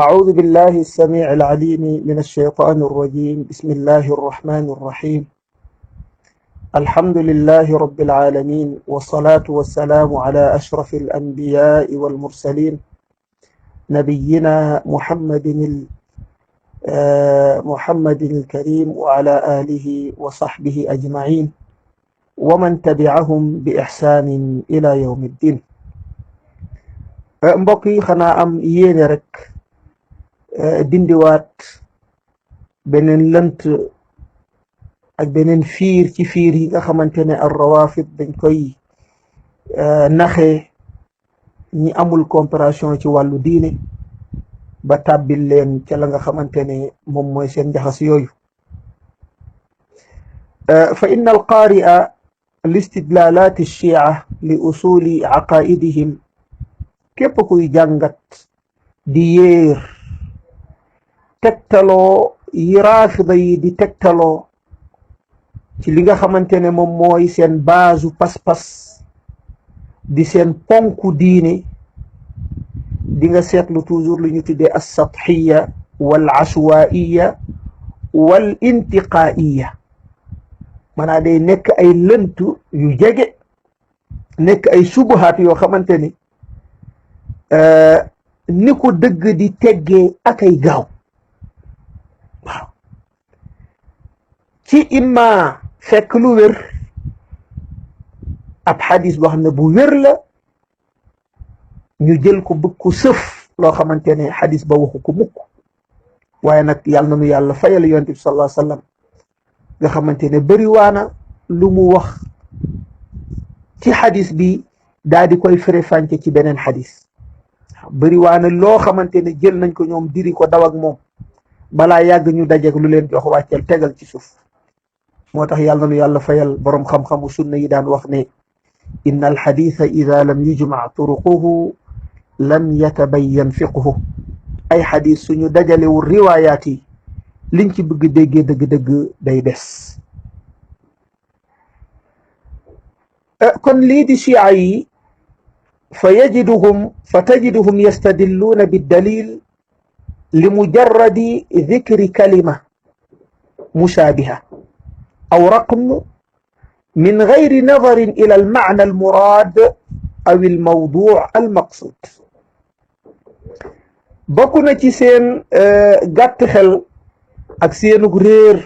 أعوذ بالله السميع العليم من الشيطان الرجيم. بسم الله الرحمن الرحيم. الحمد لله رب العالمين، والصلاة والسلام على أشرف الأنبياء والمرسلين، نبينا محمد الكريم وعلى آله وصحبه أجمعين ومن تبعهم بإحسان إلى يوم الدين. mbokk yi xanaa am yéene rek dindiwaat beneen lënt ak beneen fiir ci fiir yi nga xamante ne ar rawafid dañ koy naxee ñi amul compréhension ci wàllu diine ba tàbbil leen ca la nga xamante ne moom mooy seen njaxas yooyu. fa inna al qaari'a listidlalat alchia li usuli aqaidihim, képp kuy jàngat di yéer tegtaloo yi raafida yi di tegtaloo ci li nga xamante ne moom mooy seen baasu pas-pas di seen ponku diine, di nga seetlu toujours lu ñu tuddee as-sathiya wal ashwaiya wal intiqaiya. maanaam day nekk ay lënt yu jege, nekk ay subuhaat yoo xamante ne ni ko dëgg di teggee ak ay gaaw. waaw ci imma fekk lu wér, ab xadis boo xam ne bu wér la ñu jël ko bëgg ko sëf loo xamante ne xadis ba waxu ko mukk. waaye nag yàlla na nu yàlla fayal yonent bi sallallahu alayhi wa sallam nga xamante ne bëri waana lu mu wax ci xadis bi daal di koy fere-fànce ci beneen xadis. bëri waana loo xamante ne jël nañ ko ñoom diri ko daw ak moom balaa yàgg ñu dajeek lu leen jox wàcceel tegal ci suuf. moo tax yàlla na nu yàlla fayal boroom xam-xamu sunna yi daan wax ne inna alxaditha ida lam yujmac turuquhu lam yatabayyan fiqhu. ay xadis suñu dajalewul riwaayaat yi liñ ci bëgg déggee dëgg-dëgg day des. kon lii di chia yi فتجدهم يستدلون بالدليل لمجرد ذكر كلمة مشابهة أو رقم من غير نظر إلى المعنى المراد أو الموضوع المقصود. بكنا ci seen gàtt xel ak seenug réer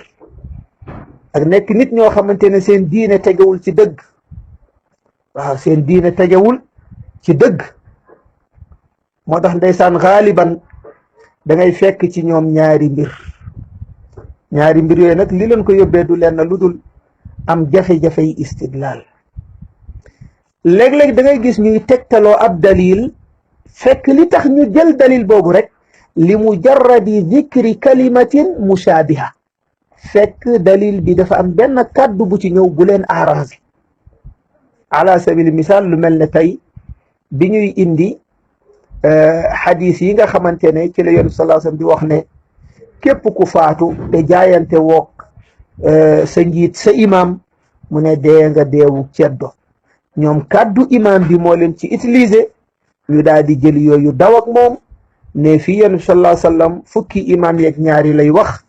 ak nekk nit ñoo xamante ne seen diine tegewul ci dëgg. waaw seen diine tegewul ci dëgg. moo tax ndeysaan xaaliban da ngay fekk ci ñoom ñaari mbir yooyu nag li leen ko yóbbee du leen lu dul am jafe-jafey istidlaal. léeg-léeg da ngay gis ñuy tegtaloo ab dalil fekk li tax ñu jël dalil boobu rek li mujarradi dikri kalimatin mushaabiha, fekk dalil bi dafa am benn kàddu bu ci ñëw bu leen arrangé. ala sabili misaal lu mel ne tey bi ñuy indi xadis yi nga xamante ne ci la yonent sallallahu alayhi wasallam di wax ne képp ku faatu te jaayante wook sa njiit sa imam mu ne dee nga deewu ceddo. ñoom kàddu imam bi moo leen ci utiliser ñu daal di jël yooyu daw ak moom ne fii yonent sallallahu alayhi wasallam fukki imam yeeg ñaari lay wax.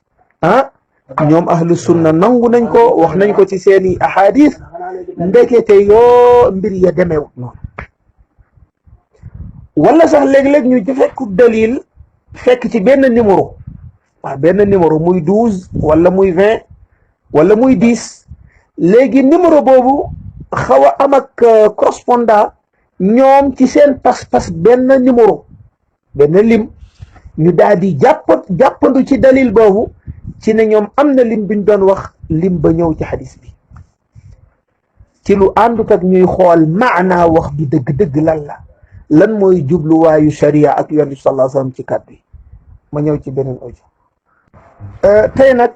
ñoom ahlu sunna nangu nañ ko, wax nañ ko ci seeni ahadis, ndekete yoo mbir ya demeewut noonu. wala sax léeg-léeg ñu fekk dalil fekk ci benn numéro, waaw benn numéro muy 12 wala muy 20 wala muy 10. léegi numéro boobu xaw a am ak correspondant ñoom ci seen pas-pas benn numéro, benn lim, ñu daal di jàppandu ci dalil boobu ci ne ñoom am na lim biñ doon wax, lim ba ñëw ci xadis bi ci lu àndut ak ñuy xool maanaa wax bi dëgg-dëgg lan mooy jubluwaayu sharia ak yonent bi sallallahu alayhi wasallam ci kàddu yi. ma ñëw ci beneen audio. tey nag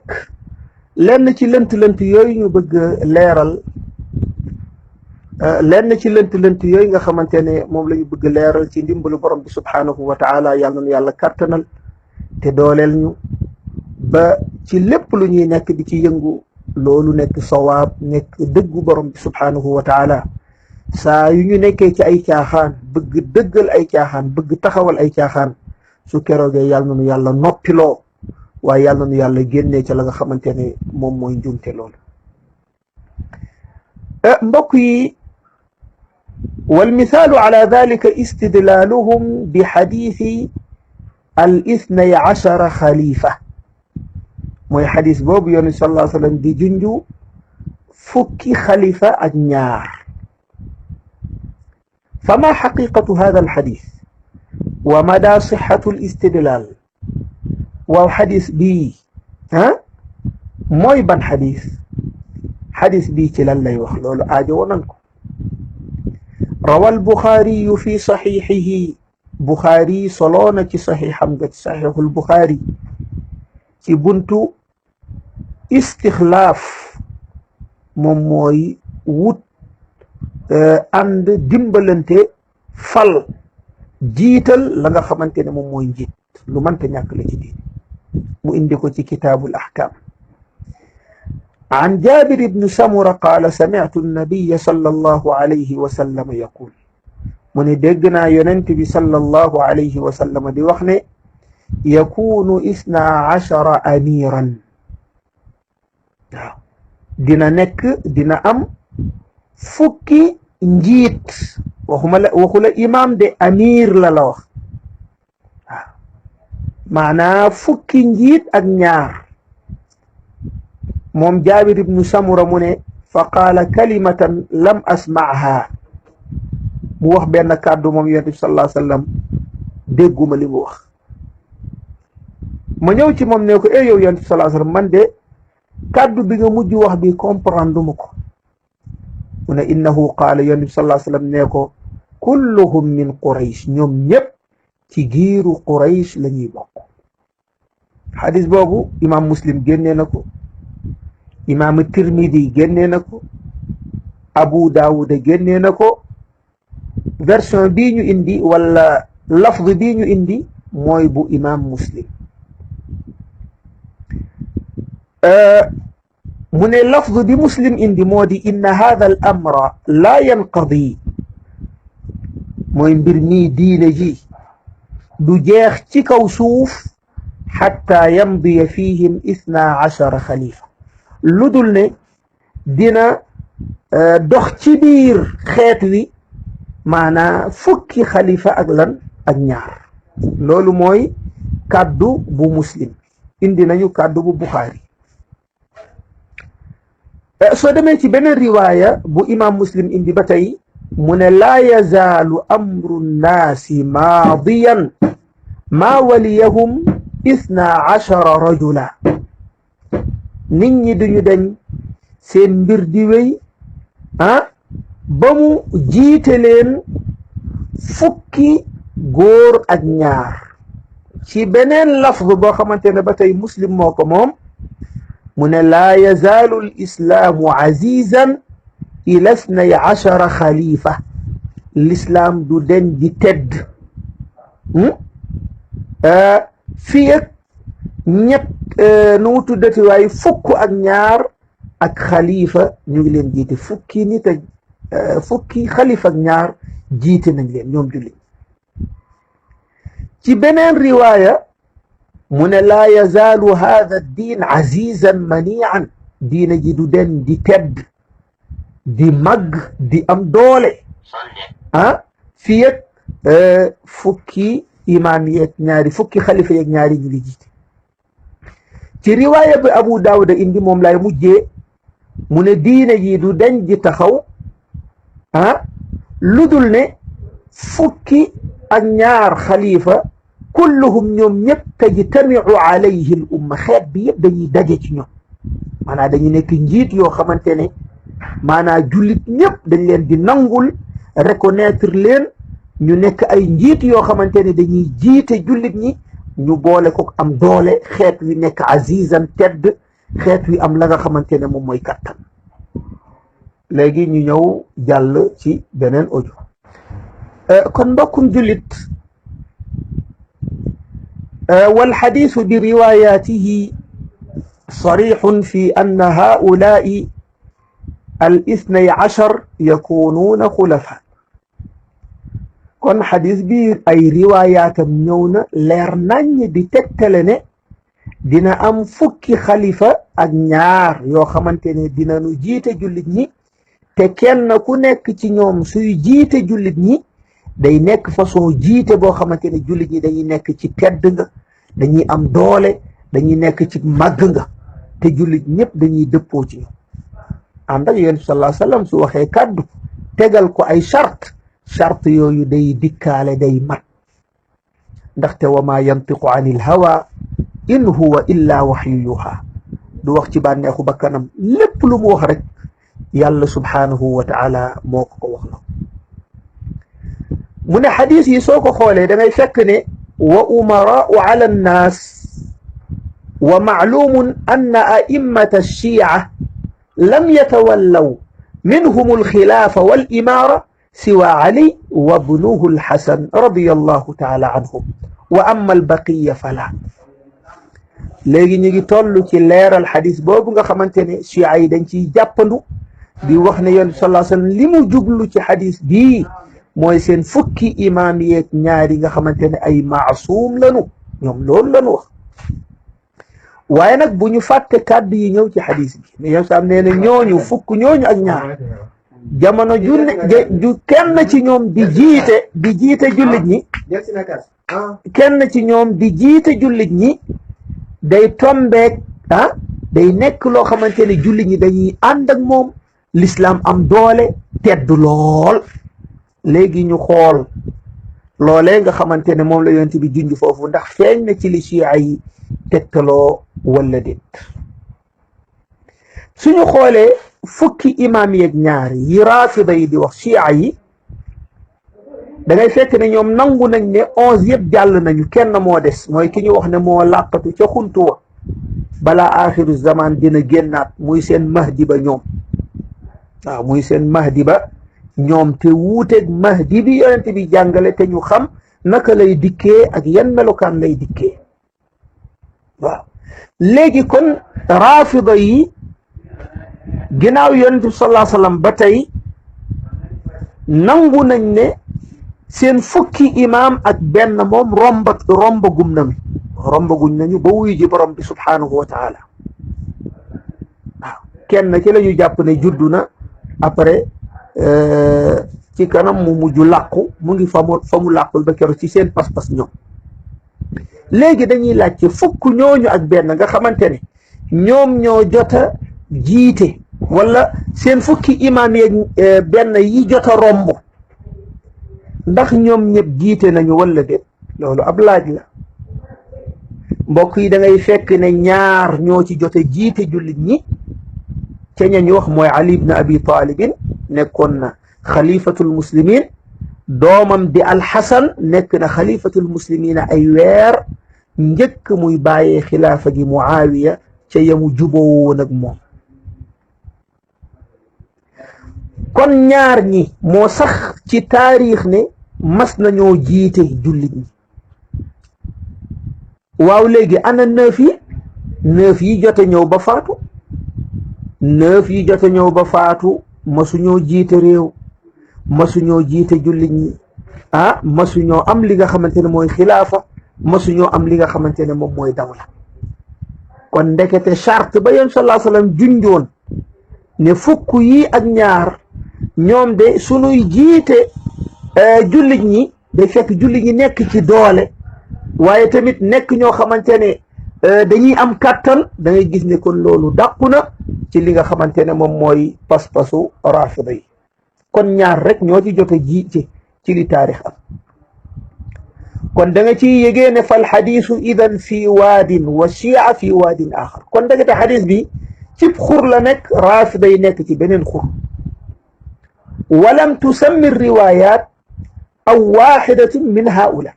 lenn ci lënt yooyu ñu bëgg leeral, lenn ci lënt yooyu nga xamante ne moom la ñu bëgg leeral ci ndimbalu borom bi subhanahu wa taala. yàlla na yàlla kàttanal te dooleel ñu ba ci lépp lu ñuy nekk di ci yëngu loolu nekk sawaab, nekk dëggu borom bi subhanahu wa taala. saa yu ñu nekkee ci ay caaxaan bëgg dëggal ay caaxaan, bëgg taxawal ay caaxaan, su keroogee yàlla na nu yàlla noppiloo waaye yàlla na nu yàlla génnee ca la nga xamante ne moom mooy njumte loolu. mbokk yi wal misaalu ala dalika istidlaaluhum bi xadiisi al ithnay ashara xalifa mooy xadis boobu yonent sallallahu alayhi wa sallam di junju fukki xalifa ak ñaar. fama xaqiqatu hada alxadis wa mada sixatu alistidlaal waaw xadis bii mooy ban xadis bii ci lan lay wax loolu aajo wonan ko. rawa albuxaariyu fi saxiixihi buxaari soloona ci saxiixam ga ci saxiixul buxaari ci buntu istixlaaf moom mooy wut ànd dimbalante fal jiital la nga xamante ne moom mooy njiit lu mënta ñàkk la ci diin mu indi ko ci kitaabul ahkaam. عن جابر بن سمرة قال سمعت النبي صلى الله عليه وسلم يقول من دقنا ينتبي صلى الله عليه وسلم دي وخني يكون 12 أميرا dina nekk dina am fukki njiit waxula imam de amir la wax waaw maanaa fukki njiit ak ñaar. moom Jaabir ibnu Samura mu ne fa qaala kalimatan lam asma'ha mu wax benn kàddu moom yonent bi sallallahu alayhi wa sallam dégguma li mu wax. ma ñëw ci moom ne ko yow yonent bi sallallahu alayhi wa sallam man de kàddu bi nga mujj wax bi comprendre ma ko. mu ne innahu qaala yonent bi sallallahu alayhi wa sallam ne ko kulluhum min Quraysh ñoom ñëpp ci giiru Quraysh la ñuy bokk. xadis boobu imaam Muslim génnee na ko. imaam Tirmidi génnee na ko. Abu Daawuda génnee na ko. version bii ñu indi wala lafz bii ñu indi mooy bu imaam Muslim. mu ne lafz bi Muslim indi moo di inna haadha al amra laa yanqadi mooy mbir mii diine ji du jeex ci kaw suuf xatta yamdiya fihim 12 xalifa lu dul ne dina dox ci biir xeet wi maanaa fukki xalifa ak lan ak ñaar. loolu mooy kàddu bu Muslim indi nañu kàddu bu Buxaari. soo demee ci beneen riwaaya bu imaam Muslim indi ba tey mu ne laa yazaalu amru nnaasi maadiyan maa waliyahum 12 rajula nit ñi duñu dañ seen mbir di wéy ba mu jiite leen fukki góor ak ñaar. ci beneen lafz boo xamante ne ba tey Muslim moo ko moom mu ne laa yazaalu l islaamu azizan ila 12 xalifa l'islaam du den di tedd fii ak ñett nu mu tuddati waaye fukk ak ñaar ak xalifa ñu ngi leen jiite fukki nit ak fukki xalifa ak ñaar jiite nañ leen ñoom jullit. ci beneen riwaaya mu ne laa yazaalu haada diin azizan manian diina ji du den di tedd di màgg di am doole fii ak fukki imaam yeeg ñaari fukki xalifa yeeg ñaari ñu ngi jiite. ci riwaaya bi Abu Daawuda indi moom lay mujjee mu ne diina ji du den di taxaw lu dul ne fukki ak ñaar xalifa kulluhum ñoom ñëpp tajtamiu alayhi l umma xeet bi yëpp dañuy daje ci ñoom maanaam dañu nekk njiit yoo xamante ne maanaam jullit ñëpp dañ leen di nangul reconnaître leen ñu nekk ay njiit yoo xamante ne dañuy jiite jullit ñi ñu boole ko am doole xeet wi nekk azizan tedd xeet wi am la nga xamante ne moom mooy kattan. léegi ñu ñëw jàll ci beneen audio. kon mbokkum jullit wal xadiisu bi riwaayaatihi sarixun fi anna haulaai al ithnay ashar yakunuuna xulafa kon xadis bi ay riwaayaatam ñëw na leer naññ di tegtale ne dina am fukki xalifa ak ñaar yoo xamante ne dinañu jiite jullit ñi te kenn ku nekk ci ñoom suy jiite jullit ñi day nekk façon jiite boo xamante ne jullit ñi dañuy nekk ci tedd nga dañuy am doole dañuy nekk ci màgg nga te jullit ñëpp dañuy dëppoo ci ñoom ànd ak yonent sallallahu alayhi wa sallam su waxee kàddu tegal ko ay charte yooyu day dikkaale day mat ndaxte wa ma yantiqu anil hawa in huwa illa waxyu yuha du wax ci bànneexu bakkanam lépp lu mu wax rek yàlla subhanahu wa taala moo ko wax la mu ne xadis yi soo ko xoolee da ngay fekk ne wa umaraau ala annaas wa macluumun anna a'immata alchiica lam yatawallaw minhum alxilaafa walimaara siwa ali wa bnuhu alxasan radiyallahu taala anhum wa amma albaqiya fala léegi ñu ngi toll ci leeral xadis boobu nga xamante ne chia yi dañ ciy jàppandu di wax ne yonent sallallahu alayhi wa sallam li mu jublu ci xadis bii mooy seen fukki imaam yeeg ñaari nga xamante ne ay maasuum lanu ñoom loolu lanu wax waaye nag bu ñu fàtte kàddu yi ñëw ci xadis bi mais yow saam nee na ñooñu fukk ñooñu ak ñaar jamono ju kenn ci ñoom di jiite jullit ñi kenn ci ñoom di jiite jullit ñi day tombeek day nekk loo xamante ne jullit ñi dañuy ànd ak moom l'islam am doole tedd lool léegi ñu xool loolee nga xamante ne moom la yonent bi junj foofu ndax feeñ na ci li chia yi tegtaloo wala déet suñu xoolee fukki imaam yeeg ñaar yi raafida yi di wax chia yi da ngay fekk ne ñoom nangu nañ ne 11 yëpp jàll nañu kenn moo des mooy ki ñu wax ne moo làqatu ca xuntu wa balaa axiru zaman dina génnaat muy seen mahdi ba ñoom waaw muy seen mahdi ba ñoom te wuuteeg mahdi bi yonent bi jàngale te ñu xam naka lay dikkee ak yan melokaan lay dikkee waaw léegi kon raafida yi ginnaaw yonent bi sallallahu alayhi wa sallam ba tey nangu nañ ne seen fukki imaam ak benn moom rombagum nañu ba wuyu ji borom bi subhanahu wa taala waaw kenn ci la ñu jàpp ne juddu na après ci kanam mu mujj làqu mu ngi fa mu làqul ba keroog ci seen pas-pas ñoom léegi dañuy laajte fukk ñooñu ak benn nga xamante ne ñoom ñoo jota jiite wala seen fukki imaam yeeg benn yi jota romb ndax ñoom ñëpp jiite nañu wala déet loolu ab laaj la mbokk yi da ngay fekk ne ñaar ñoo ci jota jiite jullit ñi ca ñañu wax mooy Ali ibn Abi Talibin nekkoon na xalifatul muslimin doomam di alxasan nekk na xalifatul muslimina ay weer njëkk muy bàyyee xilaafa gi Muawiya ca yamu juboo woon ak moom kon ñaar ñi moo sax ci taarix ne mas nañoo jiite jullit ñi waaw léegi ana neuf yi jote ñëw ba faatu masuñoo jiite réew masuñoo jiite jullit ñi masuñoo am li nga xamante ne mooy xilaafa masuñoo am li nga xamante ne moom mooy dawla kon ndekete charte ba yoon sallallahu alayhi wa sallam junjoon ne fukk yi ak ñaar ñoom de sunuy jiite jullit ñi day fekk jullit ñi nekk ci doole waaye tamit nekk ñoo xamante ne dañuy am kàttan da ngay gis ne kon loolu dàqu na ci li nga xamante ne moom mooy pas-pasu rafida yi kon ñaar rek ñoo ci jot a jiite ci li taarix am kon da nga ciy yégee ne fal xadiisu idan fi waadin wa chia fi waadin axar kon dagate xadis bi cib xur la nekk rafida yi nekk ci beneen xur walam tusammi riwayat aw waxidatun min haula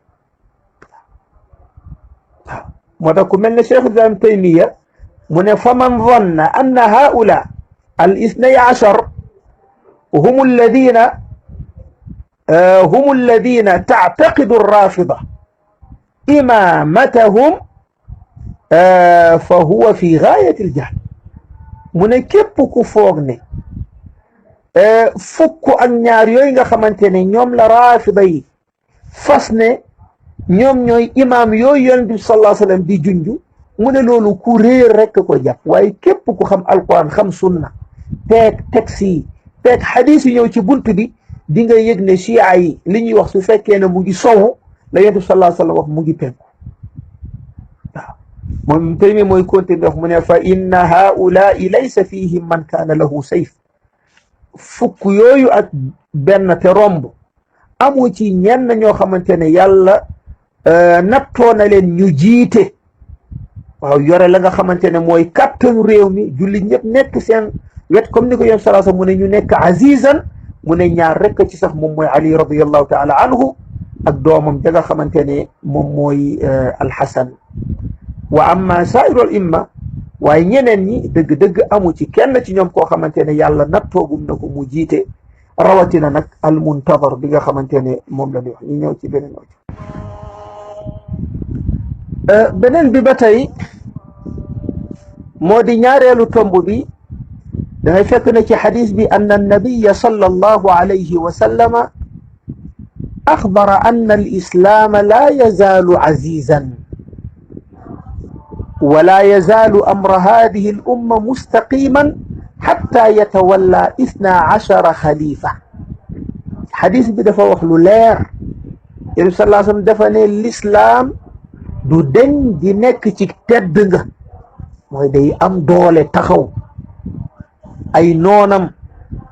waaw moo tax ku mel ne Cheikh Islam Taymiya mu ne fa man zanna anna haula al ithnay ashar hum alladina taعtaqidu الrafida imamatahum fa huwa fi gaayati aljahl mu ne képp ku foog ne fukk ak ñaar yooyu nga xamante ne ñoom la rafida yi fas ne ñoom ñooy imaam yooyu yonent bi sallallahu alayhi wa sallam di junju mu ne loolu ku réer rekk ko jàpp waaye képp ku xam alquran xam sunna teeg texte yi teeg xadis yi ñëw ci bunt bi di nga yëg ne chia yi li ñuy wax su fekkee ne mu ngi sowu la yonent bi sallallahu alayhi wa sallam wax mu ngi penku waaw moom premier mooy continuer wax mu ne fa inna haulaai laysa fihim man kaana lahu sayf fukk yooyu ak benn te romb amu ci ñenn ñoo xamante ne yàlla nattoo na leen ñu jiite waaw yore la nga xamante ne mooy kattanu réew mi julli ñëpp nekk seen wet comme ni ko yoon salaasa mu ne ñu nekk azizan mu ne ñaar rekk ci sax moom mooy ali radiyallahu taala anhu ak doomam ja nga xamante ne moom mooy alxasan wa amma sairul imma waaye ñeneen ñi dëgg-dëgg amu ci kenn ci ñoom koo xamante ne yàlla nattoogum na ko mu jiite rawatina nag al muntadar bi nga xamante ne moom la ñuy wax ñu ñëw ci beneen audio beneen bi ba tey moo di ñaareelu tomb bi dangay fekk ne ci xadis bi anna annabiya sallallahu alayhi wa sallama axbara anna al islaama laa yazaalu azizan ولا يزال أمر هذه الأمة مستقيما حتى يتولى 12 خليفة حديث بدفع وخلو لير يرسل صلى الله عليه وسلم دفعني الإسلام دو دن دي نك تيك تدنغ موي داي أم دولة تخو أي نونم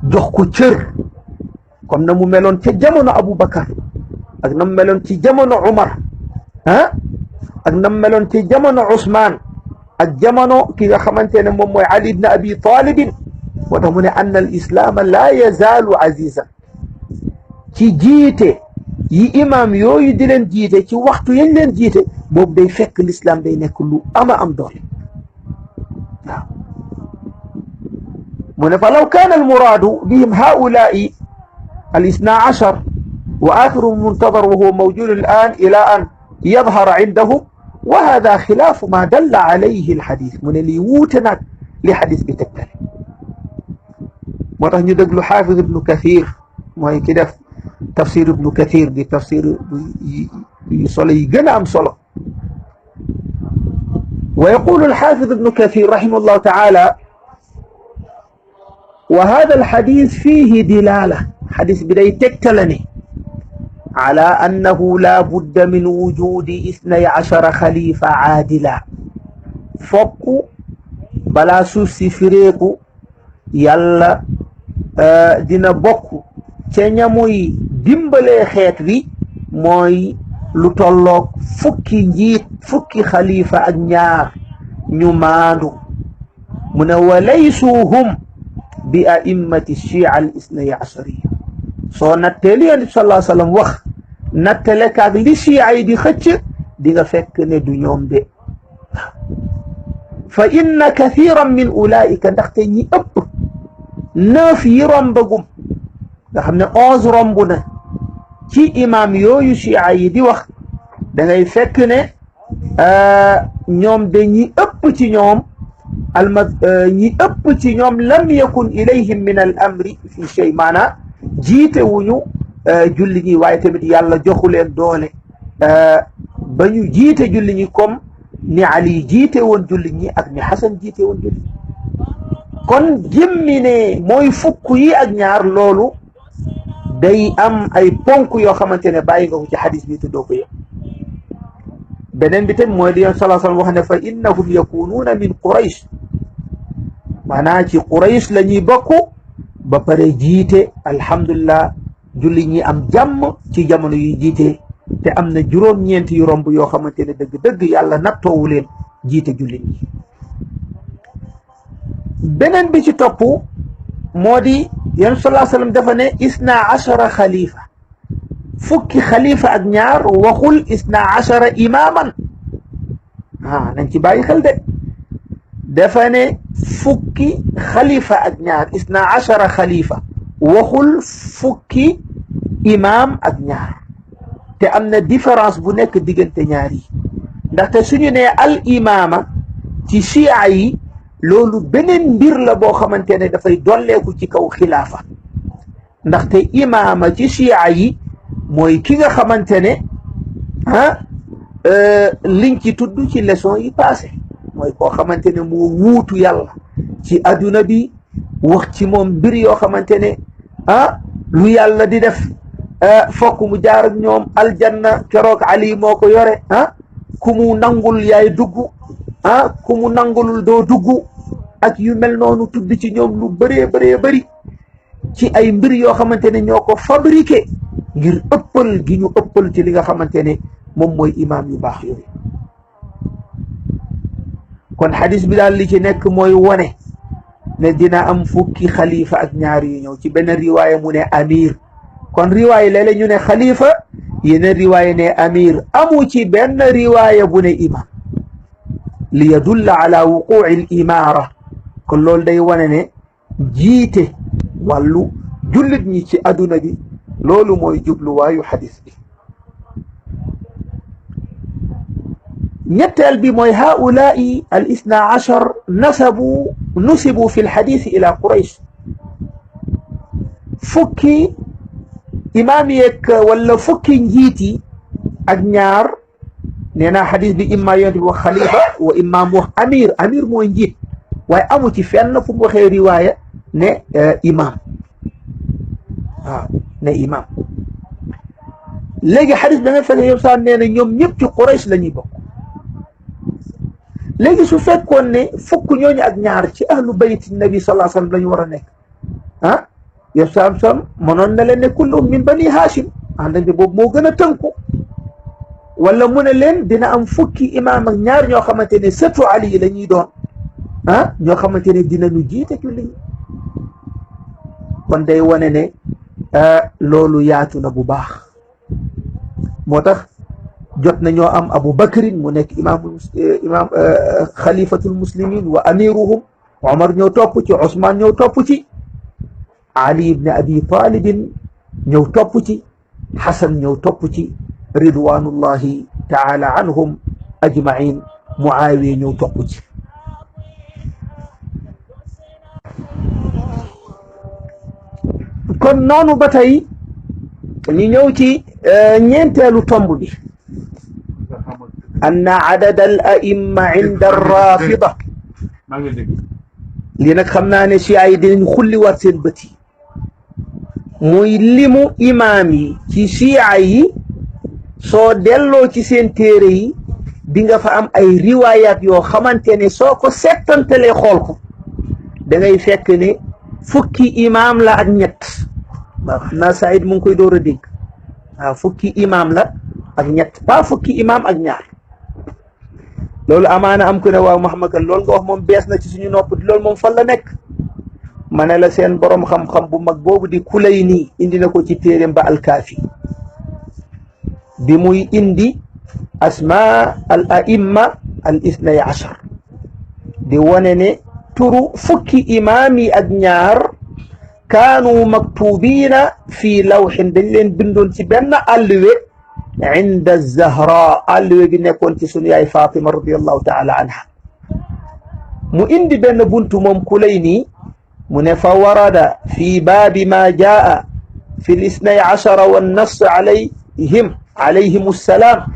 جوخكو تشر كم نمو ملون تي جامونو أبو بكر ak nam meloon ci jamono Umar ak nam meloon ci jamono Ousmane ak jamono ki nga xamante ne moom mooy Ali ibn Abi Talib moo tax mu ne anna al islaama laa yazaalu azizan ci jiite yi imam yooyu di leen jiite ci waxtu yañ leen jiite boobu day fekk l'islam day nekk lu ama am doole waaw mu ne fa law kaana al muraadu bihim haulaai al isna ashar wa axiru muntadar wa huwa mawjud al an ila an يظهر عندهم وهذا خلاف ما دل عليه الحديث من اللي ووتناك لحديث بتكتل مرة ندقل حافظ ابن كثير ما كده تفسير ابن كثير دي تفسير يصلي جنام صلاة ويقول الحافظ ابن كثير رحمه الله تعالى وهذا الحديث فيه دلالة حديث بداية تكتلني على أنه لا بد من وجود 12 خليفة عادلا فوق بلا سوسي فريقو يلا دينا بوكو تي موي ديمبالي خيت وي موي لو تولوك فوكي نجيت فوكي خليفة ak ñaar ñu maandu من وليسوا هم بأئمة الشيعة الاثني عشرية soo nattee li Yonent bi sallallahu alayhi wa sallam wax nattale kaag li chia yi di xëcc di nga fekk ne du ñoom de fa inna kathiran min ulaika ndaxte ñi ëpp 9 yi rombagum nga xam ne 11 romb na ci imam yooyu chia yi di wax da ngay fekk ne ñoom de ñi ëpp ci ñoom ñi ëpp ci ñoom lam yakun ilayhim min al amri fi shay maana jiite wuñu julli ñi waaye tamit yàlla joxu leen doole ba ñu jiite julli ñi comme ni Ali jiite woon julli ñi ak ni Xasan jiite woon julli ñi kon jëmmi ne mooy fukk yi ak ñaar loolu day am ay ponk yoo xamante ne bàyyi nga ko ci xadis bi te doo ko yëg beneen bi tamit mooy li Yonent sallallahu alayhi wa sallam wax ne fa innahum yakunuuna min Quraysh maanaa ci Quraysh la ñuy bokk ba pare jiite alhamdulillah julli ñi am jàmm ci jamono yu jiite te am na juróom-ñeent yu romb yoo xamante ne dëgg-dëgg yàlla nattoowu leen jiite julli ñi beneen bi ci topp moo di Yonent sallallahu alayhi wa sallam dafa ne 12 xalifa fukki xalifa ak ñaar waxul 12 imaaman nañ ci bàyyi xel de dafa ne fukki xalifa ak ñaar 12 xalifa waxul fukki imaam ak ñaar te am na différence bu nekk diggante ñaar yi ndaxte suñu ne al imaama ci chia yi loolu beneen mbir la boo xamante ne dafay dolleeku ci kaw xilaafa ndaxte imaama ci chia yi mooy ki nga xamante ne liñ ci tudd ci leçon yi passé mooy koo xamante ne moo wuutu yàlla ci adduna bi wax ci moom mbir yoo xamante ne lu yàlla di def fokk mu jaar ak ñoom aljanna keroog Ali moo ko yore ku mu nangul yaay dugg ku mu nangulul doo dugg ak yu mel noonu tudd ci ñoom lu bëree bëri ci ay mbir yoo xamante ne ñoo ko fabriqué ngir ëppal gi ñu ëppal ci li nga xamante ne moom mooy imaam yu baax yooyu. kon xadis bi daal li ci nekk mooy wone ne dina am fukki xalifa ak ñaar yu ñëw ci benn riwaaya mu ne amir kon riwaaya léeg-léeg ñu ne xalifa yeneen riwaaya ne amir amu ci benn riwaaya bu ne imam li yadulla ala wuquci al imaara kon loolu day wane ne jiite wàllu jullit ñi ci adduna bi loolu mooy jubluwaayu xadis bi. ñetteel bi mooy haulaai al isna achar nusibu fi lxadis ila quraysh fukki imaam yeeg wala fukki njiiti ak ñaar nee naa xadis bi imma yonent bi wax xalifa wa imma mu wax amir mooy njiit waaye amu ci fenn fu mu waxee riwaaya ne imam waaw ne imam léegi xadis da nga fekk yow sax nee na ñoom ñëpp ci Quraysh la ñuy bokk léegi su fekkoon ne fukk ñooñu ak ñaar ci ahlu bayt nabi sallallahu alayhi wa sallam la ñu war a nekk yow sam mënoon na leen ne kulluhum min bani hashim àndante boobu moo gën a tënku wala mu ne leen dina am fukki imaam ak ñaar ñoo xamante ne sëtu Ali la ñuy doon ñoo xamante ne dinañu jiite julli ñi kon day wane ne loolu yaatu na bu baax moo tax jot na ñoo am Abu Bakrin mu nekk imaam xalifatul muslimin wa amiruhum Omar ñëw topp ci Ousmane ñëw topp ci Ali ibn Abi Talibin ñëw topp ci Xasan ñëw topp ci ridwanullahi taala anhum ajmain Muawiya ñëw topp ci kon noonu ba tey ñu ñëw ci ñeenteelu tomb bi anna adada al aimma inda arrafida lii nag xam naa ne chia yi dinañ xulliwaat seen bët yi muy limu imaam yi ci chia yi soo delloo ci seen téere yi di nga fa am ay riwaayaat yoo xamante ne soo ko settantalee xool ko da ngay fekk ne fukki imaam la ak ñett waaw xam naa Saïd mu ngi koy door a dégg waaw fukki imaam la ak ñett pas fukki imaam ak ñaar loolu amaana am ku ne waaw Muhammad loolu nga wax moom bees na ci suñu nopp di loolu moom fan la nekk ma ne la seen borom xam-xam bu mag boobu di Kulayni indi na ko ci téeréem ba alkaafi bi muy indi asma al aimma al isnay achar di wane ne turu fukki imaam yi ak ñaar kaanu maktubiina fii lawxin dañ leen bindoon ci benn àlluwe inda Zahra àlluwe gi nekkoon ci sunu yaay Fatima radiyallahu taala anha mu indi benn buntu moom Kulayni mu ne fa warada fi baabi ma jaa fi l isnay achara wannass alayhim salaam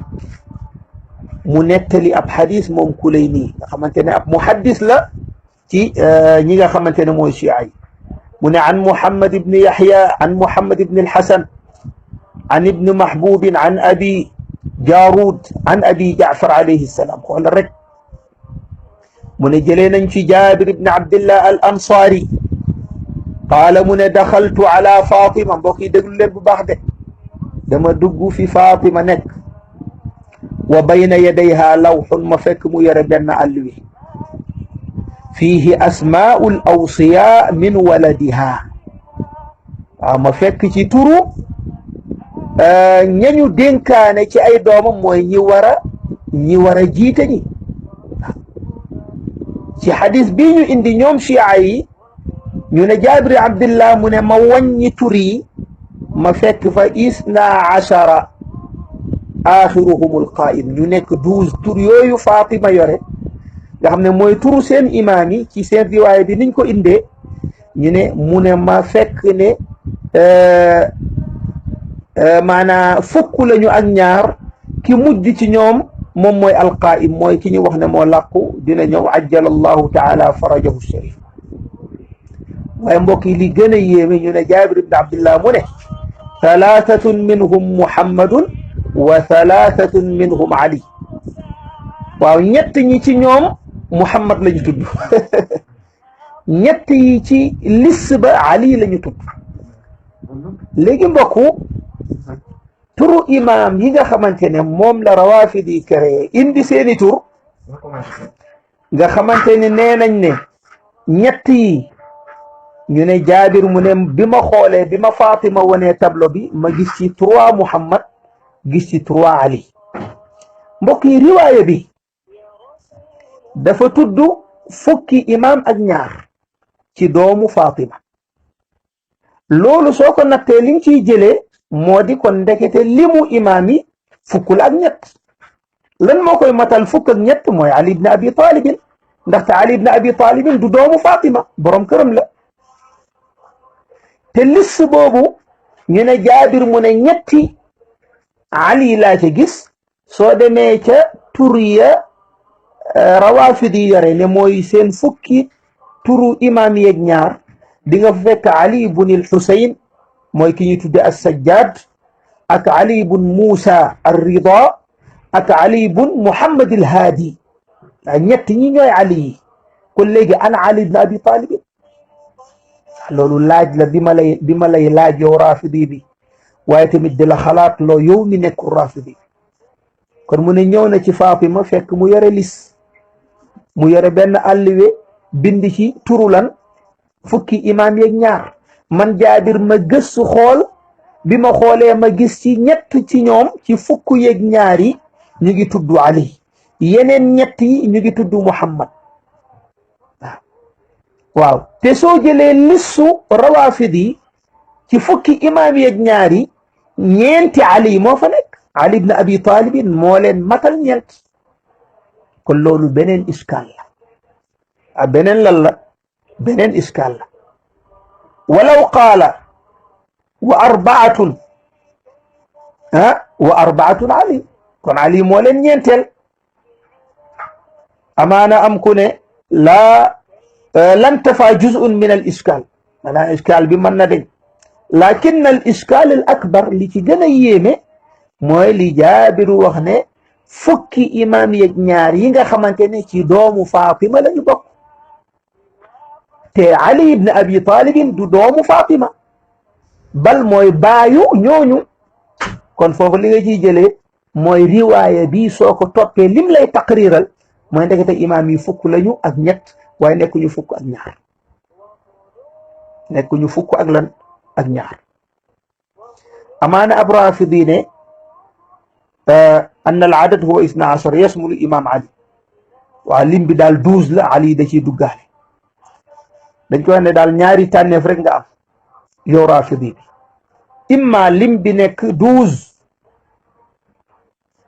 mu nettali ab xadis moom Kulayni nga xamante ne ab muhaddis la ci ñi nga xamante ne mooy chia yi mu ne an Muhammad ibn Yahya an Muhammad ibn al-Hasan an ibn Mahbub an abi Jarud an abi Jaafar alayhi salaam xoolal rek mu ne jëlee nañ ci Jaabir ibn Abdillah al Ansaari qaala mu ne daxaltu ala Fatima mbokk yi déglu leen bu baax de dama dugg fi Fatima nekk wa bayna yadayha lawxun ma fekk mu yore benn àlluwa fiihi asmaa'u l awsiyaa min waladiha waaw ma fekk ci turu ñañu dénkaane ci ay doomam mooy ñi war a jiite ñi ci xadis bii ñu indi ñoom chia yi ñu ne Jaabir Abdillah mu ne ma wàññi tur yi ma fekk fa isna achara axiruhumul qaa'im ñu nekk 12 tur yooyu Fatima yore nga xam ne mooy turu seen imaam yi ci seen riwaaya bi niñ ko indee ñu ne mu ne ma fekk ne maanaa fukk lañu ak ñaar ki mujj ci ñoom moom mooy alqaa'im mooy ki ñu wax ne moo làqu dina ñëw ajjala allahu taala farajahu sharif waaye mbokk yi li gën a yéeme ñu ne Jaabir ibn Abdillah mu ne thalathatun minhum muhammadun wa thalathatun minhum ali waaw ñett ñi ci ñoom muhammad lañu tudd ñett yi ci liste ba ali lañu tudd léegi mbokku turu imam yi nga xamante ne moom la rawafid yi créé indi seeni tur nga xamante ne nee nañ ne ñett yi ñu ne Jaabir mu ne bi ma xoolee bi ma Fatima wonee tableau bi ma gis ci 3 Muhammad gis ci 3 Ali mbokk yi riwaaya bi dafa tudd fukki imam ak ñaar ci doomu Fatima loolu soo ko nattee li nga ciy jëlee moo di kon ndekete limu imaam yi fukkul ak ñett lan moo koy matal fukk ak ñett mooy Ali ibn Abi Talibin ndaxte Ali ibn Abi Talibin du doomu Fatima borom këram la te liste boobu ñu ne Jaabir mu ne ñetti Ali laa ca gis soo demee ca tur ya rawaafidi yore ne mooy seen fukki turu imaam yeeg ñaar di nga fekk Ali ibn al-Husayn mooy ki ñuy tudde as-Sajjad ak Ali ibn Musa ar-Rida ak Ali ibn Muhammad al-Hadi ñett ñi ñooy Ali yi kon léegi ana Ali ibn Abi Talib loolu laaj la bi ma lay laaj yow rafidi bi waaye tamit di la xalaat loo yow mi nekkul rafidi kon mu ne ñëw na ci Fatima fekk mu yore lis mu yore benn àlliwe bind ci turu lan fukki imaam yeeg ñaar man Jaabir ma gëstu xool bi ma xoolee ma gis ci ñett ci ñoom ci fukk yeeg ñaar yi ñu ngi tudd Ali yeneen ñett yi ñu ngi tudd Muhammad waaw te soo jëlee lissu rawaafid yi ci fukki imaam yeeg ñaar yi ñeenti Ali moo fa nekk Ali ibn Abi Talib moo leen matal ñeent kon loolu beneen iskaal la beneen lan la beneen iskaal la walaw qaala wa arbaatun wa arbaatun Ali kon Ali moo leen ñeenteel amaana am ku ne laa lan tafa juz'un min al iskaal maanaam iskaal bi mën na deñ lakin al iskaal al akbar li ci gën a yéeme mooy li Jaabiru wax ne fukki imaam yeeg ñaar yi nga xamante ne ci doomu Fatima la ñu bokk te Ali ibn Abi Talib du doomu Fatima bal mooy baayu ñooñu kon foofu li nga ciy jëlee mooy riwaaya bi soo ko toppee lim lay taqriiral mooy ndekete imaam yi fukk lañu ak ñett waaye nekkuñu fukk ak ñaar nekkuñu fukk ak lan ak ñaar amaana ab raafidi ne an al adad huwa 12 yasmulu imam Ali waaw lim bi daal 12 la Ali da ciy duggaale dañ ko wax ne daal ñaari tànneef rek nga am yow raafidi bi imma lim bi nekk 12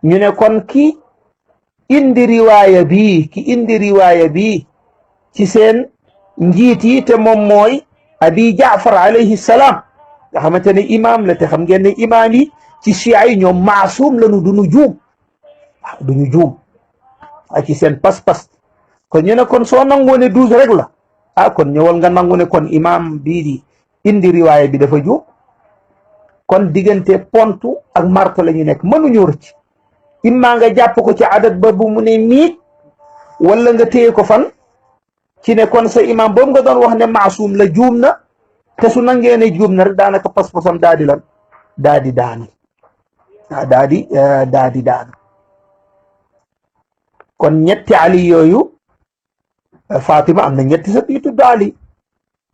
ñu ne kon ki indi riwaaya bi ci seen njiit yi te moom mooy abi Jaafar alayhi salaam nga xamante ne imaam la te xam ngeen ne imaam yi ci chia yi ñoom maasum lañu duñu juum waaw duñu juum ci seen pas-pas kon ñu ne kon soo nangoo ne 12 rek la kon ñëwal nga nangu ne kon imaam bii di indi riwaaya bi dafa juum kon diggante pontu ak marto la ñu nekk mënuñu rëcc imma nga jàpp ko ci adat ba bu mu ne miit wala nga téye ko fan ci ne kon sa imam boobu nga doon wax ne maasum la juum na te su nangee ne juum na rek daanaka pas-pasam daa di lan daa di daanu daa di daanu kon ñetti Ali yooyu Fatima am na ñetti sët yu tudd Ali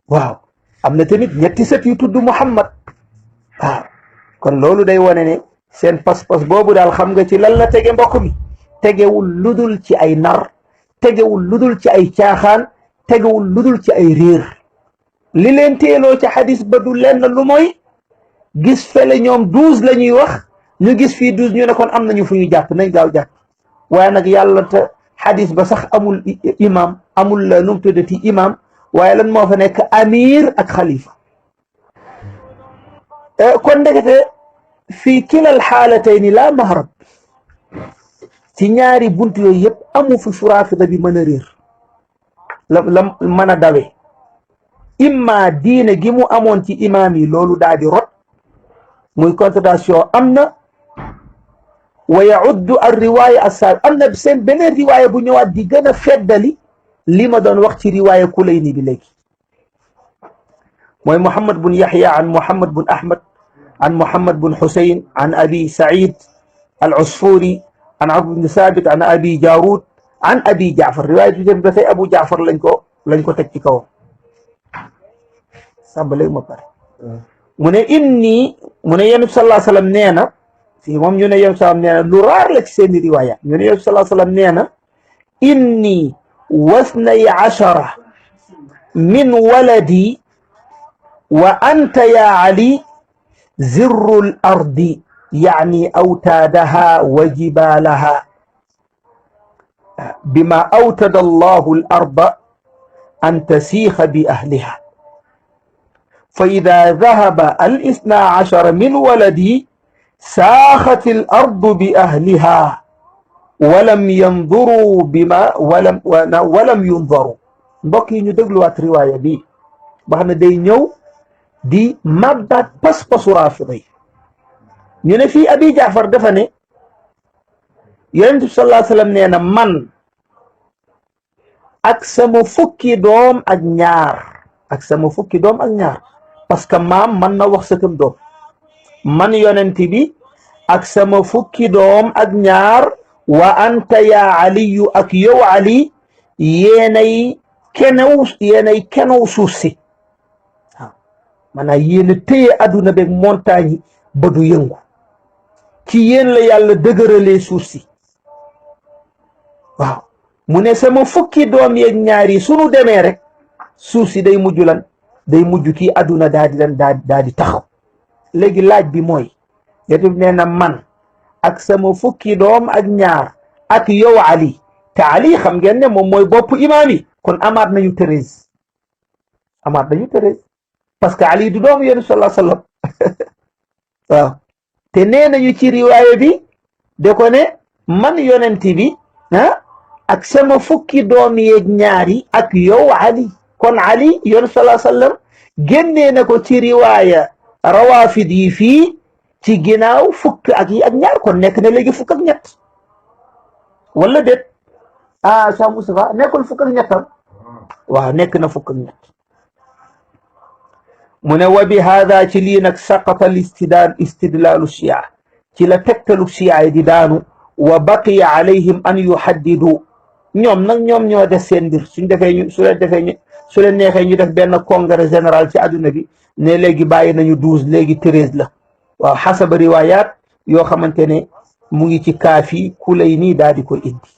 waaw am na tamit ñetti sët yu tudd Muhammad waaw kon loolu day wane ne seen pas-pas boobu daal xam nga ci lan la tege mbokk mi tegewul ludul ci ay nar tegewul ludul ci ay caaxaan tegewul ludul ci ay réer li leen teeloo ci xadis ba du lenn lu mooy gis fele ñoom 12 la ñuy wax ñu gis fii 12 ñu ne kon am nañu fu ñu jàpp nañ gaaw jàpp waaye nag yàlla te xadis ba sax amul imam amul nu mu tuddati imam waaye lan moo fa nekk amir ak xalifa kon ndekete fi kilal xaalatayni laa mahrab ci ñaari bunt yooyu yëpp amu fi fu raafida bi mën a réer la mën a dawe imma diine gi mu amoon ci imaam yi loolu daal di rot muy contradiction am na wa yauddu ar riwaaya assaab am na seen beneen riwaaya bu ñëwaat di gën a feddali li ma doon wax ci riwaaya Kulayni bi léegi mooy Muhammad bun Yaxya an Muhammad bun Ahmad an Muhammad bun Xusayn an abi Saïd al Usfuri an Abd bn Sabit an abi Jaarud an abi Jaafar riwaaya bi dem dafay Abu Jaafar lañ ko teg ci kawam sàmba léegi ma pare mu ne inni mu ne Yonent bi sallallahu alayhi wa sallam nee na fii moom ñu ne Yonent bi sallam nee na lu raar la ci seeni riwaaya ñu ne Yonent bi sallallahu alayhi wa sallam nee na inni wasnay ashara min waladi wa anta ya Ali zirru l ardi يعني أوتادها وجبالها بما أوتد الله الأرض أن تسيخ بأهلها فإذا ذهب الاثنا عشر من ولدي ساخت الأرض بأهلها ولم ينظروا بما ولم ينظروا mbokk yi ñu dégluwaat riwaaya bi ba xam ne day ñëw di màggaat pas-pasu raafida yi ñu ne fii abi Jaafar dafa ne Yonent bi sallallahu alayhi wa sallam nee na man ak sama fukki doom ak ñaar parce que maam man na wax sëtam doom man yonent bi ak sama fukki doom ak ñaar wa anta ya aliyu ak yow Ali yéenay kenew suuf si waaw maanaam yéena téye adduna beeg montagne yi ba du yëngu ci yéen la yàlla dëgëralee suuf si waaw mu ne sama fukki doom yeeg ñaar yi sunu demee rek suuf si day mujj lan day mujj kii adduna daa di taxaw léegi laaj bi mooy Yonent bi nee na man ak sama fukki doom ak ñaar ak yow Ali te Ali xam ngeen ne moom mooy bopp imaam yi kon amaat nañu 13 parce que Ali du doomu Yonent sallallahu alayhi wa sallam waaw te nee nañu ci riwaaya bi de ko ne man yonent bi ak sama fukki doom yeeg ñaari ak yow Ali kon Ali Yonent sallallahu alayhi wa sallam génnee na ko ci riwaaya rawaafid yi fii ci ginnaaw fukk ak ñaar kon nekk na léegi fukk ak ñett wala déet Cheikh Moustapha nekkul fukk ak ñettam waaw nekk na fukk ak ñett mu ne wa bi hada ci lii nag saqata istidlaalu chia ci la tegtalu chia yi di daanu wa baqiya alayhim an yuhaddidu ñoom ñoo def seen mbir su leen neexee ñu def benn congrès général ci adduna bi ne léegi bàyyi nañu 12 léegi 13 la waaw xasaba riwayat yoo xamante ne mu ngi ci kaafi Kulayni daal di ko indi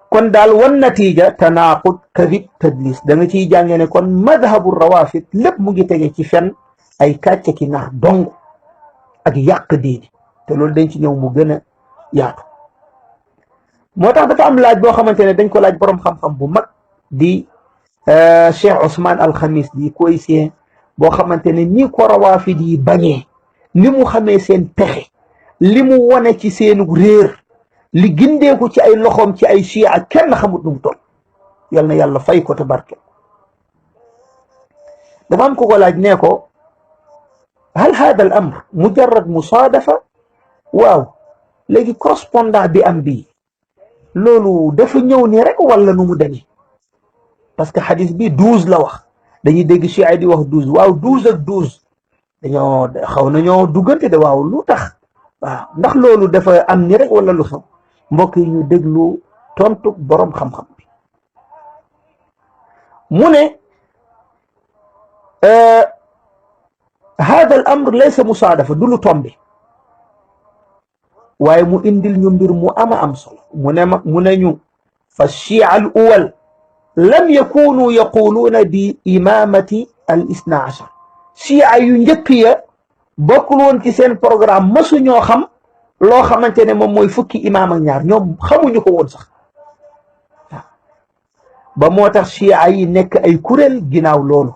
kon daal wan natija tanaqud kadib tadlis da nga ciy jàngee ne kon madhabu rawafid lépp mu ngi tege ci fen ay kàcce ki nax dong ak yàq diine te loolu dañ ci ñëw mu gën a yaatu moo tax dafa am laaj boo xamante ne dañ ko laaj borom xam-xam bu mag di Cheikh Ousmane Al Khamis di koysien boo xamante ne ñi ko rawafid yi bañee li mu xamee seen pexe li mu wone ci seenu réer li gindeeku ci ay loxoom ci ay chia kenn xamut nu mu toll yal na yàlla fay ko te barke dafa am ko ko laaj nee ko hal hada al amr mujarrad musaadafa waaw léegi correspondant bi am bii loolu dafa ñëw ni rek wala nu mu demee parce que xadis bi 12 la wax dañuy dégg chia di wax 12 waaw 12 ak 12 dañoo xaw nañoo duggante de waaw lu tax waaw ndax loolu dafa am ni rek wala lu xew mbokk yi ñu déglu tontu borom xam-xam bi mu ne hada al amr laysa musaadafa du lu tombe waaye mu indil ñu mbir mu ama am solo mu ne ñu fa chia al awwal lam yakunu yaquluuna bi imamati al isna achar chia yu njëkk ya bokkul woon ci seen programme mësu ñoo xam loo xamante ne moom mooy fukki imaam ak ñaar ñoom xamuñu ko woon sax ba moo tax chia yi nekk ay kuréel ginnaaw loolu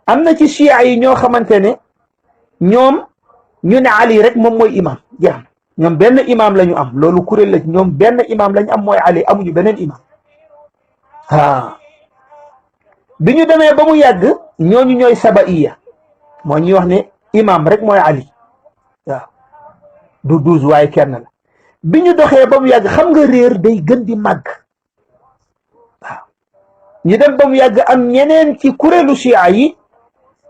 am na ci chia yi ñoo xamante ne ñoom ñu ne Ali rek moom mooy imam jeex na ñoom benn imam la ñu am loolu kuréel la ñoom benn imam la ñu am mooy Ali amuñu beneen imam bi ñu demee ba mu yàgg ñooñu ñooy sabaiya moo ñuy wax ne imam rek mooy Ali waaw du 12 waaye kenn la bi ñu doxee ba mu yàgg xam nga réer day gën di màgg waaw ñu dem ba mu yàgg am ñeneen ci kuréelu chia yi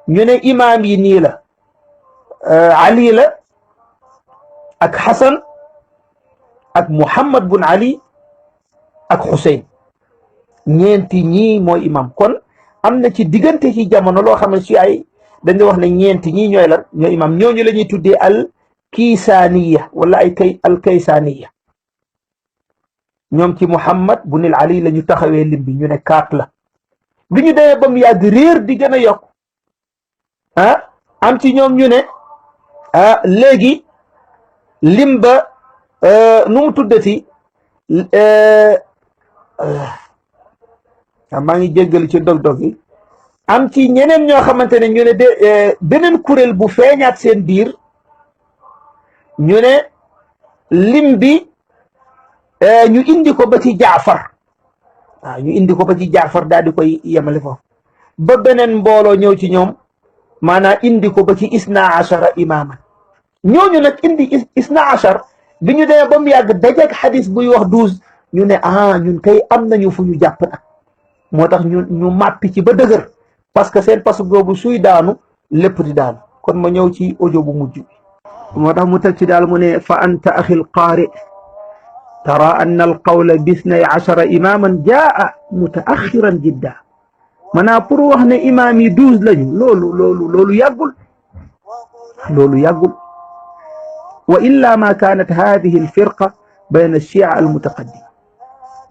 ñu ne imam yi nii la Ali la ak Xasan ak Muhammad bun Ali ak Xuseyn ñeenti ñii mooy imam kon am na ci diggante ci jamono loo xam ne chia yi dañu wax ne ñeenti ñii ñooy lan ñooy imam ñooñu la ñuy tuddee al kiisaaniya wala al kaysaaniya ñoom ci Muhammad bun Ali la ñu taxawee lim bi ñu ne 4 la bi ñu demee ba mu yàgg réer di gën a yokk am ci ñoom ñu ne léegi lim ba nu mu tuddati maa ngi jéggal ci dog-dog yi am ci ñeneen ñoo xamante ne ñu ne beneen kuréel bu feeñaat seen biir ñu ne lim bi ñu indi ko ba ci Jaafar waaw ñu indi ko ba ci Jaafar daal di koy yemale foofu ba beneen mbooloo ñëw ci ñoom maanaam indi ko ba ci isna achara imaaman ñooñu nag indi isna achar bi ñu demee ba mu yàgg dajeeg xadis buy wax 12 ñu ne ñun kay am nañu fu ñu jàpp nag moo tax ñu màppi ci ba dëgër parce que seen pasu boobu suy daanu lépp di daanu kon ma ñëw ci audio bu mujj moo tax mu teg ci daal mu ne fa anta axi lqaari tara anna alqawla bisnay achara imaman jaa mutaaxiran jidda maanaam pour wax ne imaam yi 12 lañu loolu yàggul wa illa ma kaanat hadihi alfirqa bayna alchia almutaqaddim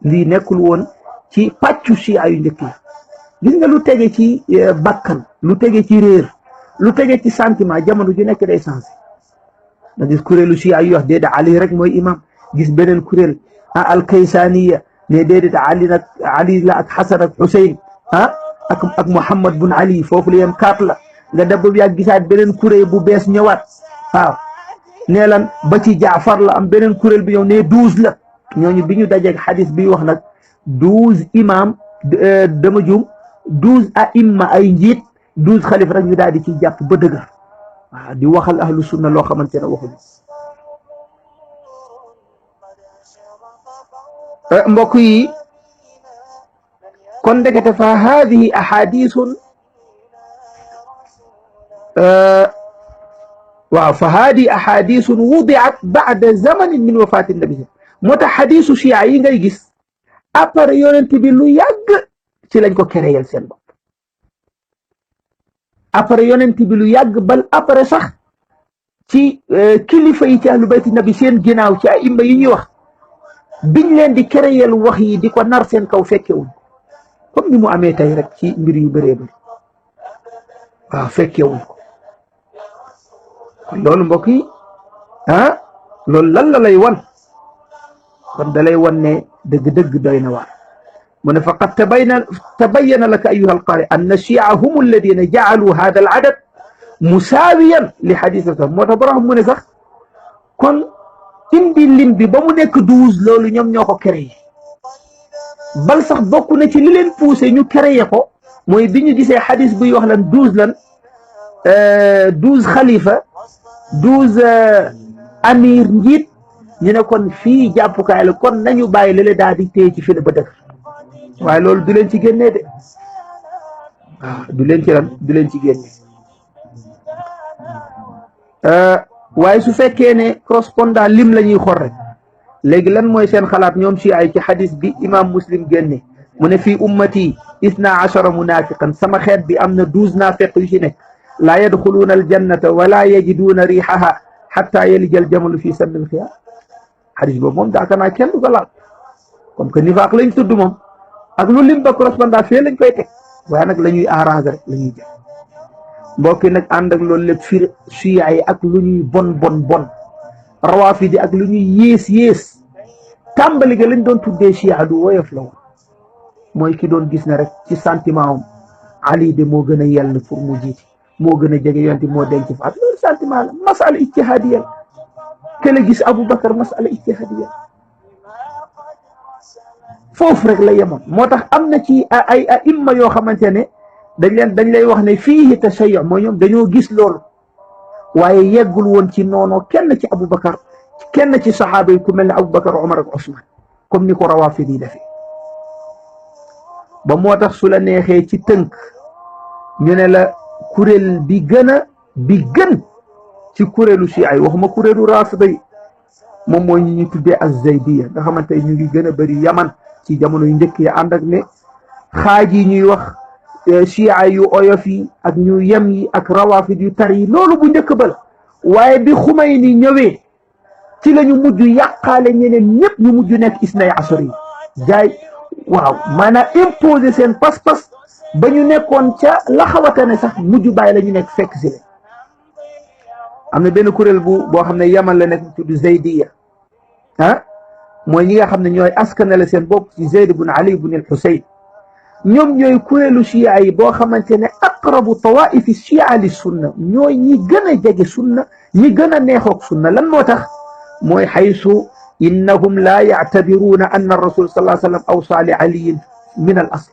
lii nekkul woon ci pàccu chia yu njëkk yi gis nga lu tege ci bakkan lu tege ci réer lu tege ci sentiment jamono ju nekk day sensé nga gis kuréelu chia yu wax déedéet Ali rek mooy imam gis beneen kuréel alkaysaniya ne déedéet Ali la ak Xasan ak Xuseyn ak Muhammad bun Ali foofu la yem 4 la nga def ba yàgg gisaat beneen kuréel bu bees ñëwaat waaw nee lan ba ci Jaafar la am beneen kuréel bi ñëw ne 12 la ñooñu bi ñu dajeeg xadis bi wax nag 12 imam dama juum 12 aimma ay njiit 12 xalifa rek ñu daal di ci jàpp ba dëgër waaw di waxal ahlu sunna loo xamante ne waxuñu mbokk yi kon ndekete fa hadihi ahadisun waaw fa hadihi ahadisun wudiat bada zamanin min wafati nabi moo tax xadisu chia yi ngay gis après yonent bi lu yàgg ci lañ ko créer seen bopp après yonent bi lu yàgg bal après sax ci kilifa yi ci ahlu bayti nabi seen ginnaaw ci ay imba yi ñuy wax biñ leen di créer wax yi di ko nar seen kaw fekkewuñ comme ni mu amee tey rek ci mbir yu bëree bëri waaw fekkewuñ ko kon loolu mbokk yi loolu lan la lay wan kon da lay wan ne dëgg-dëgg doy na waar mu ne faqad tabayyana laka ayuha alqaari anna chia hum alladina jaalu hada al adad musaawiyan li xadis moo tax borom mu ne sax kon indi lim bi ba mu nekk 12 loolu ñoom ñoo ko créé bal sax bokk na ci li leen poussé ñu créé ko mooy bi ñu gisee xadis buy wax lan 12 lan 12 xalifa 12 amir njiit ñu ne kon fii jàppukaay la kon nañu bàyyi lële daal di téye ci fii ba dëkk waaye loolu du leen ci génnee de waaw du leen ci lan du leen ci génne waaye su fekkee ne correspondant lim la ñuy xor rek léegi lan mooy seen xalaat ñoom si ay ci xadis bi imam muslim génne mu ne fii ummati 12 munafiqan sama xeet bi am na 12 naafeq yu ci nekk laa yadxuluuna aljannata wala yajiduuna riixaha xatta yalija aljamalu fi sammi alxiyaar xadis boobu moom daaka naa kenn du ko laal comme que nifaaq lañ tudd moom ak lu lim ba correspondant fee lañ koy teg waaye nag la ñuy arrangé rek la ñuy jël mbokki nag ànd ak loolu lépp fir suya yi ak lu ñuy bon rawaafidi ak lu ñuy yées tàmbali ga lañ doon tuddee chia du woyof la woon mooy ki doon gis ne rek ci sentiment am Ali de moo gën a yell pour mu jiiti moo gën a jege yonti moo denc faat loolu sentiment ijtimaa la masala ijtihaadiya kële gis Aboubacar masala ijtihaadiya foofu rek la yemoon. moo tax am na ci ay imma yoo xamante ne dañ lay wax ne fii tashayyu mooy ñoom dañoo gis loolu waaye yeggul woon ci noonu kenn ci Aboubacar kenn ci saxaaba yi ku mel ne Aboubacar Omar ak Ousmane comme ni ko rawaafid yi defee ba moo tax su la neexee ci tënk ñu ne la kuréel bi gën ci kuréelu Shia yi waxuma kuréelu Rafida yi moom mooy ñu tuddee az-Zaydiya nga xamante ñu ngi gën a bëri Yaman ci jamono yu njëkk yi ànd ak ne xaaj yi ñuy wax Shia yu oyof yi ak ñu yem yi ak rawaafid yu tar yi loolu bu njëkk ba la waaye bi Xumayni ñëwee ci la ñu mujj yàqaale ñeneen ñëpp ñu mujj nekk isnay asari yi jaay waaw maanaam imposé seen pas-pas ba ñu nekkoon ca la xawatane sax mujj bàyyi la ñu nekk fekk si leen am na benn kuréel boo xam ne Yaman la nekk tudd Zaydiya mooy ñi nga xam ne ñooy askanale seen bopp ci Zayd ibn Ali ibn al-Husayn ñoom ñooy kuréelu Shia yi boo xamante ne aqrabu tawaifi Shia li sunna ñooy ñi gën a jege sunna ñi gën a neexoog sunna lan moo tax mooy xaysu innahum laa yactabiruuna anna rasul sallallahu alayhi wa sallam awsaa li aliyin min al asl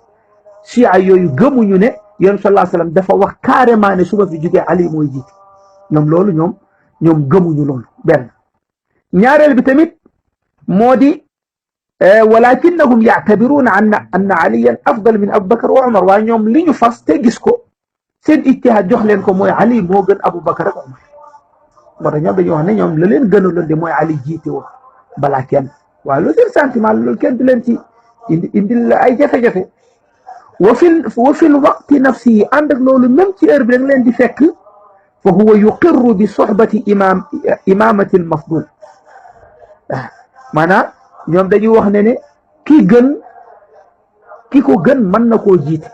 Shia yooyu gëmuñu ne yéen sallallahu alayhi wa sallam dafa wax carrément ne su ma fi jógee Ali mooy jiite ñoom loolu ñoom gëmuñu loolu benn ñaareel bi tamit moo di walakinnahum yactabiruuna anna aliyan afdal min Abubakar wa Umar waaye ñoom li ñu fas te gis ko seen ijtihaad jox leen ko mooy Ali moo gën Abubakar ak Umar moo tax ñoom dañuy wax ne ñoom la leen gënaloon de mooy Ali jiite woon balaa kenn waaye loolu seen sentiment loolu kenn du leen ci indil ay jafe-jafe wa fil waqti nafsihi ànd ak loolu même ci heure bi da nga leen di fekk fa huwa yuqirru bi sohbati imamati al mafdul maanaam ñoom dañuy wax ne ki ko gën mën na koo jiite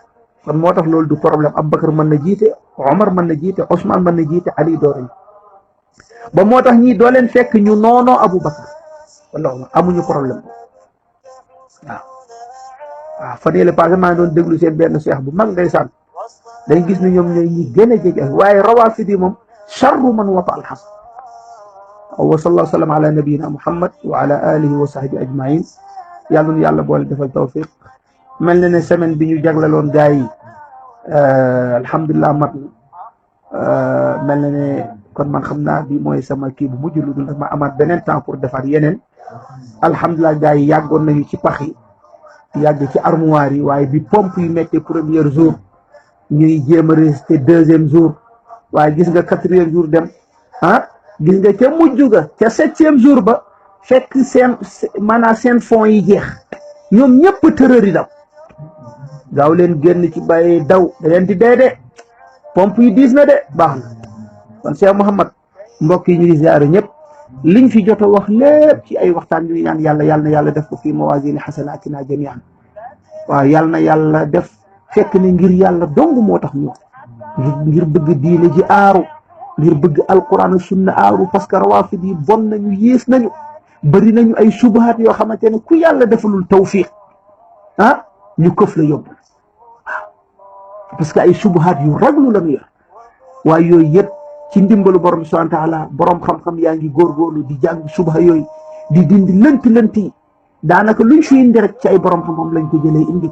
kon moo tax loolu du problème Abubakar mën na jiite Omar mën na jiite Ousmane mën na jiite Ali doore ba moo tax ñii doo leen fekk ñu noonoo Aboubacar wala amuñu problème waaw fan yële passé maa ngi doon déglu seen benn seex bu mag ndeysaan dañ gis ne ñoom ñooy ñi gën a jege waaye rawaafid yi moom charru man wata alxasan wa sallallahu sallam ala nabiyina Muhammad wa ala alihi wa sahbi ajmain yàlla nu yàlla boole defal tawfiq mel na ne semaine bi ñu jaglaloon gars yi alhamdulilah mat na mel na ne kon man xam naa bi mooy sama kii bu mujj lu dul ma amaat beneen temps pour defar yeneen alhamdulilah gars yi yàggoon nañu ci pax yi yàgg ci armoire yi waaye bi pompe yu méttee premier jour ñuy jéem a résister deuxième jour waaye gis nga quatrième jour dem gis nga ca mujj ga ca septième jour ba fekk seen fond yi jeex ñoom ñëpp tërëri daw gaaw leen génn ci bàyyi daw da leen di dee de pompe yi diis na de baax na kon Cheikh Mouhamad mbokk yi ñu ngi ziare ñëpp liñ fi jot a wax lépp ci ay waxtaan ñu ñaan yàlla na yàlla def ko fii mawazini xasanatina jamian waaw yàlla na yàlla def fekk ne ngir yàlla dong moo tax ñu ngir bëgg diine ji aaru ngir bëgg alquran ak sunna aaru parce que rawaafid yi bon nañu yées nañu bëri nañu ay subahaat yoo xamante ne ku yàlla defalul tawfiq ñu këf la yóbbu waaw parce que ay subahaat yu raglu la ñu yor waaye yooyu yëpp ci ndimbalu borom subhanahu wa taala borom xam-xam yaa ngi góorgóorlu di jàng subaha yooyu di dindi lënt yi daanaka luñ fi indi rek ci ay borom xam-xam lañ ko jëlee indi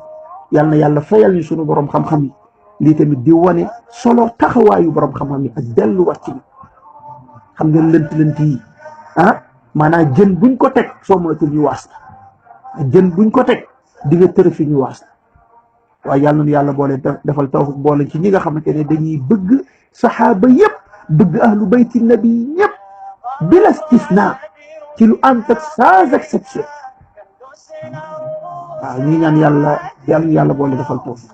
yal na yàlla fayal ñu sunu borom xam-xam yi lii tamit di wane solo taxawaayu borom xam-xam yi ak delluwaat ci xam nga lënt yi maanaam jën buñ ko teg soo moytul ñu waas jën buñ ko teg di nga tërë fi ñu waas waaye yàlla na yàlla boole defal tawfiq boole ci ñi nga xamante ne dañuy bëgg saxaaba yëpp bëgg ahlu bayti nabi ñëpp bila istisna ci lu ànd ak sans exception waaw ñi ñaan yàlla boole defal tawfiq